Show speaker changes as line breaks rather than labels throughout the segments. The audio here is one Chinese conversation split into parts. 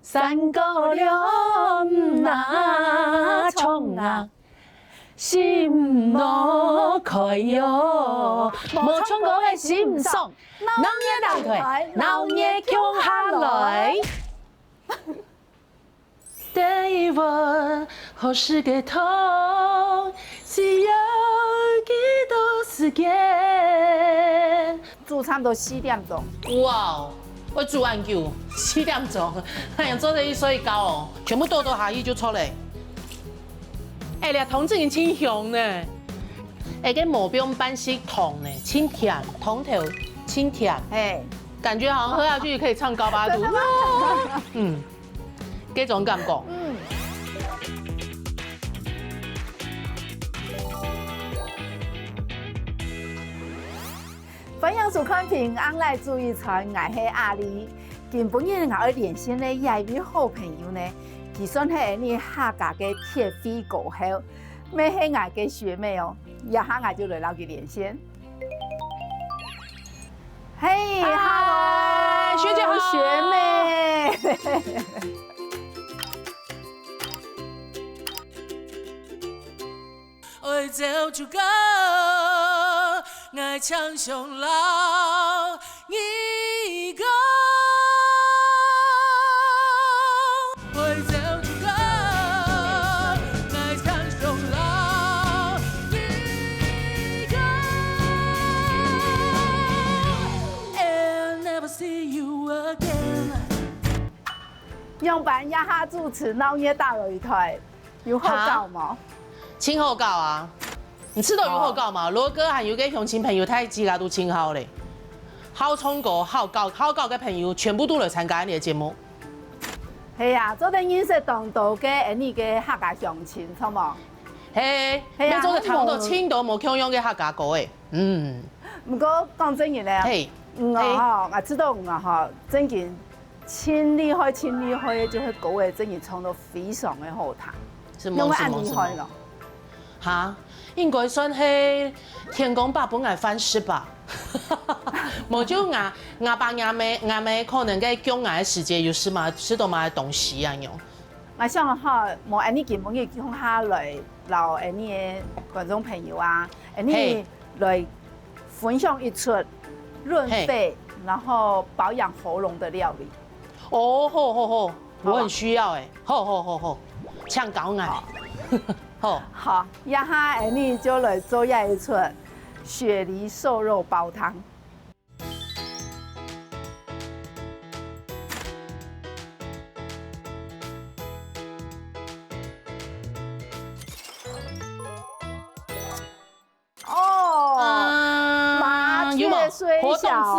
三姑娘哪冲啊，心路开哟，无冲过的心爽，闹热大腿，闹热强下来。第一问何时嘅痛，需要几多时间？
煮差不多4点钟。
哇，我煮完酒4点钟，哎呀，做得一水高哦，全部倒下去就出来。哎呀，同志已清香呢，哎，跟毛病斑是同呢，清甜，通头清甜，
哎，
感觉好像喝下去可以唱高八度。嗯，这种感觉。
嗯。分享สุข平安来注意才爱是阿里，根本日我连线的一位好朋友呢，其算是你客家的铁肺歌后，咩是我的学妹哦，一下我就来捞佢连线。嘿，Hello，
学姐好，
学妹。
爱走就go，爱唱上老一个。爱走就go，爱唱上老一个。And never see you again。
用版一下主持闹热大擂台，有好搞吗？
清好教啊！你吃到有好教嘛？罗哥还有个乡亲朋友，他自家都清好嘞。好唱歌、好教嘅朋友，全部都来参加你的节目。
係啊，做陣認識當道嘅你嘅客家鄉親，錯冇？
嘿，你做嘅唱到青島冇腔樣嘅客家歌誒。嗯。
不過講真嘅咧，
嘿，
我知道真件千厲害，就是歌嘅真件唱到非常嘅好聽，因為按厲害咯。
哈，應該算係天公爸本來反噬吧。冇就爸妹可能嘅講嘅時節有時嘛，吃到嘛東西啊樣。
我想冇安尼根本嘅講下來，留安尼嘅觀眾朋友啊，安尼來分享一出潤肺，然後保養喉嚨的料理。
哦，好，我很需要誒，好，唱高嗌。
好，一下你就來做一出雪梨瘦肉煲湯。麻雀雖小，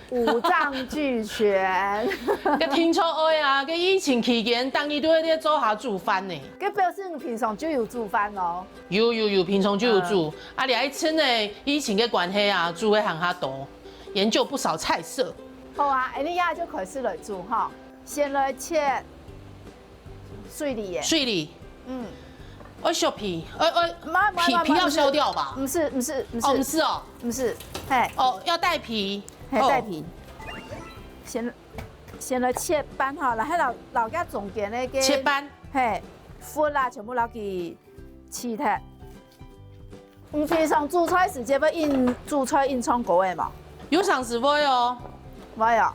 五臟俱全。
佮聽說愛啊，佮疫情期間，當然都喺啲做下煮飯呢。
佮表示你平常就有煮飯咯。
有，平常就有煮。啊，你一次呢，疫情嘅關係啊，煮會行下多，研究不少菜色。
好啊，你呀就開始來煮哈，先來切水梨。
水梨，要削皮，皮要削掉吧？
不是，
不是哦，
不是，嘿，
要帶皮，
帶皮，先來切斑哈，然後留家中間那個
切斑，
嘿，粉啦全部留佢切脫。平常煮菜時間要煮菜唱歌的嘛？
有上次會哦，
冇有，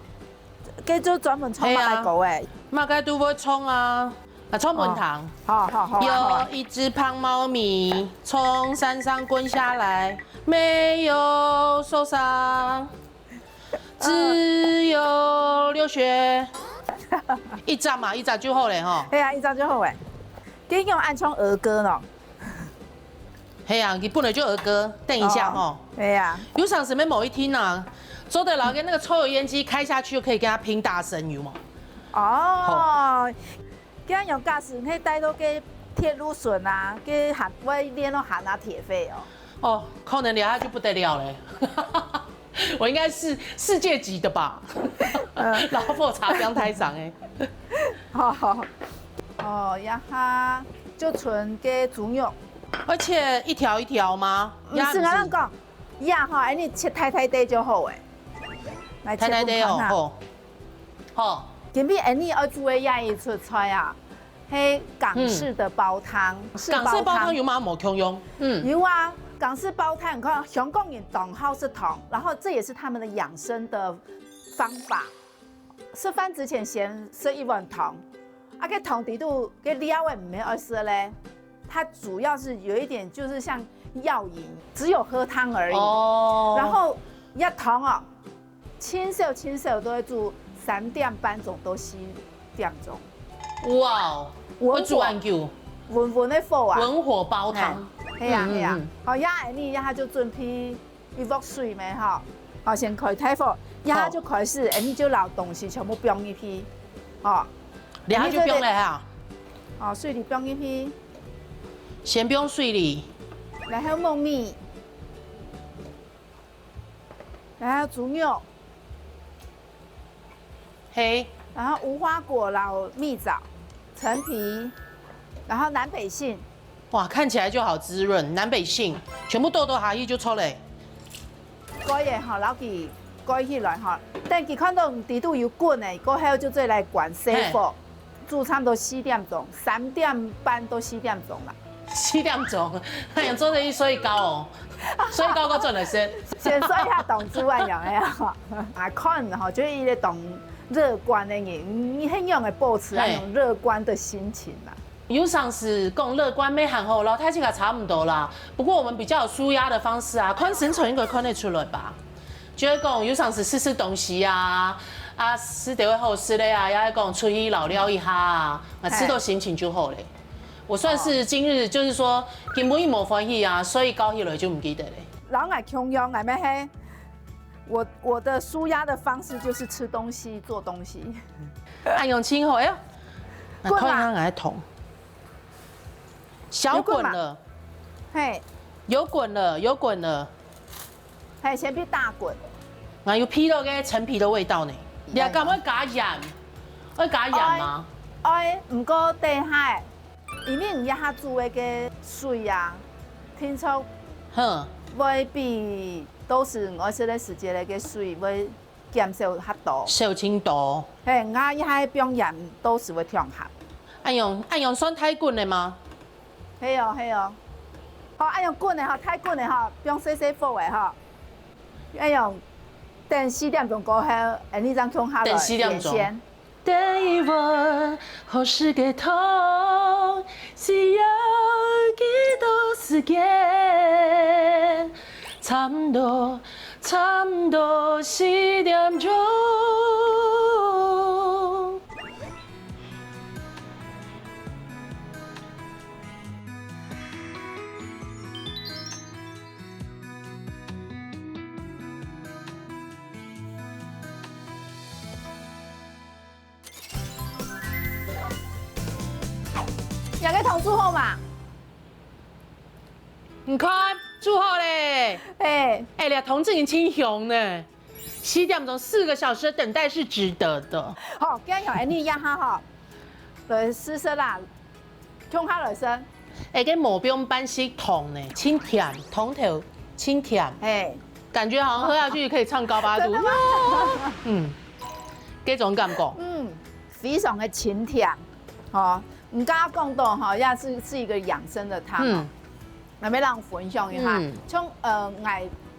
佢就專門唱馬歌的。
馬該都會唱啊。衝盆塘，
好。
有一隻胖貓咪從山上滾下來，沒有受傷，只有流血。一集嘛，一集就好嘞吼。
係啊，一集就好誒。佢用按唱兒歌咯。
係啊，你本來就兒歌，等一下吼。
係啊。
有上什麼某一天啊，周德勞跟那個抽油煙機開下去，就可以跟他拼大聲有嘛？
哦。咁用駕駛可以帶到嘅鐵路船啊，嘅行會練到行下鐵肺哦。
哦，可能聊下就不得了嘞。我應該是世界級的吧？老婆茶香台上哎。
好。哦，一下就純嘅豬肉。
而且一條一條嗎？
唔是我哋講，呀哈，你切太地就好誒。
太地哦，好。
今日安尼要煮的亚一出菜啊，嘿港式的煲汤，
港式煲汤有吗？冇空用。
有啊，港式煲汤，你看香港人懂好是桶，然后这也是他们的养生的方法。吃饭之前先喝一碗汤，啊，个汤底度个料诶没有喝嘞，它主要是有一点就是像药饮，只有喝汤而已。哦。然后一汤哦，清少都会煮3点半钟到4点钟。
哇哦！我煮完久。
温的火啊。
文火煲汤。
系啊。好，压下你压下就准备一锅水咩哈。好，先开大火，压下就开始，你就捞东西全部放入去，哦。
然后就放了哈。
哦，水里放入去。
先放水里。
然后糯米，然后猪肉，
嘿，
然后无花果、老蜜枣、陈皮，然后南北杏。
哇，看起来就好滋润。南北杏全部豆下去就出来。
改嘢吼，捞起改起来吼，等佢看到底度有滚的，过后就再来关小火，煮差不多4点钟，3点半到4点钟啦。
4点钟，哎呀，做得一水糕哦，水糕个做来先。
先说一下董之外用的哈，啊，看哈，就是伊咧懂乐观的人，你很用的保持那种乐观的心情啦。
有上是讲乐观没喊好，老太这个差不多啦。不过我们比较有舒压的方式啊，看生存应该看得出来吧？就是讲有上是吃东西啊，啊吃点会好吃的啊，也讲出去老聊一下啊，吃到心情就好嘞。我算是今日就是说根本一无欢喜啊，所以搞起来就唔记得嘞。
老爱穷用爱咩嘿？我的舒压的方式就是吃东西、做东西。
按用轻后，哎呦，那看看来捅。小滚了，
嘿，
有滚了，有滚了，
嘿，先别大滚，
那有披到个陈皮的味道呢。你还敢会加盐？会加盐吗？
哎，唔过底下，因为唔一下煮的个水啊，听说，会比都是我说的时间的个水会减少很多。
少清多。
嘿，我一下放盐都是会调合。
按用酸太滚的吗？
系哦，系哦。好，按用滚的哈，太滚的哈，用细火的哈。按用等4点钟过后，你再放下来。
等4点钟。等一晚，何时嘅痛，需要几多时间？差不多4点钟。
两个桶煮好嘛？
你看煮好嘞！哎，你桶子已经清红呢。7点钟4个小时的等待是值得的。
好，今日用你压下哈，来试试啦，冲下来先。
哎，跟某边班是桶呢，清甜，桶头清甜。哎，感觉好像喝下去可以唱高八度。这种感觉。
非常的清甜，哦。唔敢讲到哈，也是一个养生的汤，那要让分享一下。像我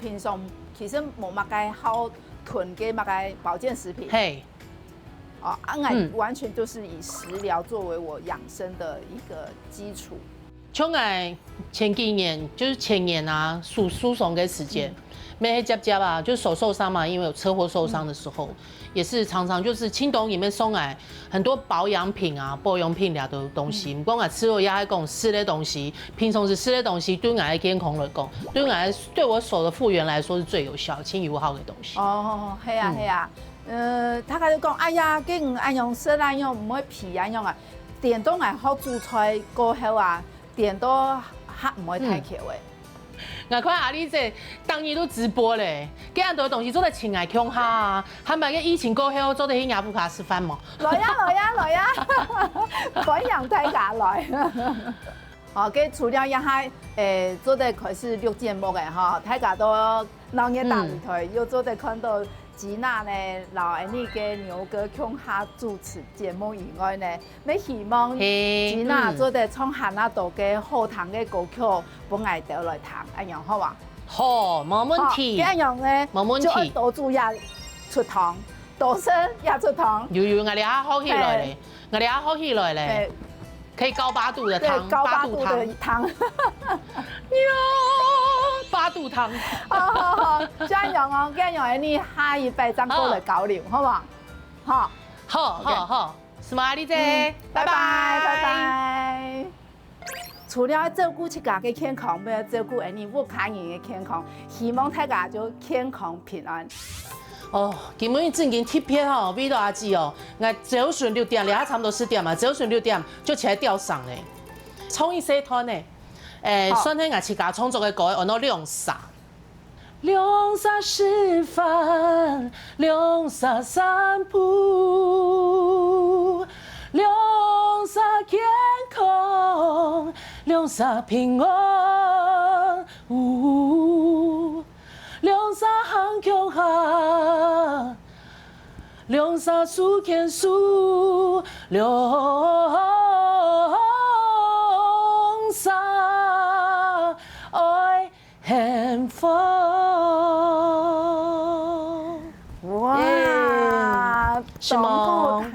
平常其实冇乜嘅好囤嘅乜嘅保健食品，嘿，哦，我完全就是以食疗作为我养生的一个基础。
像我前几年就是前年啊，输送嘅时间，没接啊，就手受伤嘛，因为有车祸受伤的时候。也是常常就是青岛里面送来很多保养品啊、保养品俩的东西。不管吃了也爱讲吃的东西，平常时吃的东西对我的健康来讲，对我手的复原来说是最有效、轻友好的东西。哦，
系啊系啊，他开始讲，哎呀，这唔爱用色来用，唔会皮啊用啊，电都系好煮菜过后啊，电都还唔会太口的。
我看阿丽这当年都直播嘞，这样多东西做得亲爱穷哈啊！还买个疫情过后做得去雅布卡吃饭嘛？
来呀，分享大家来。哦，佮除了一下，做得开始录节目的哈，大家都闹热打擂台，又做得看到吉娜呢，老安尼嘅牛哥向下主持节目以外呢，要希望吉娜做得创汉那度嘅好听嘅歌曲，本爱豆来弹，安样好嘛？
好，冇问题。
咁样呢，
冇问题。
就多主也出堂，大声也出堂。
有，我哋好起来咧，我哋好起来咧，可以高八度的汤，
高八度的汤。
哟，8度汤。
好，这样哦，这样你下一辈再过来交流，好嘛？好，
好，Smiley 姐，拜拜。
除了照顾自家嘅健康，要照顾你屋企人嘅健康，希望大家就健康平安。
哦，今日正經貼片吼，味道阿姊哦，我早上6點，離下差唔多10點嘛，早上6點就起來吊嗓咧，創意社團咧，算係我自家創作嘅歌，按到兩沙示範，兩沙散步，兩沙健康，兩沙平安。兩沙行強下，兩沙數牽數，兩沙愛幸福。
哇，
是嗎？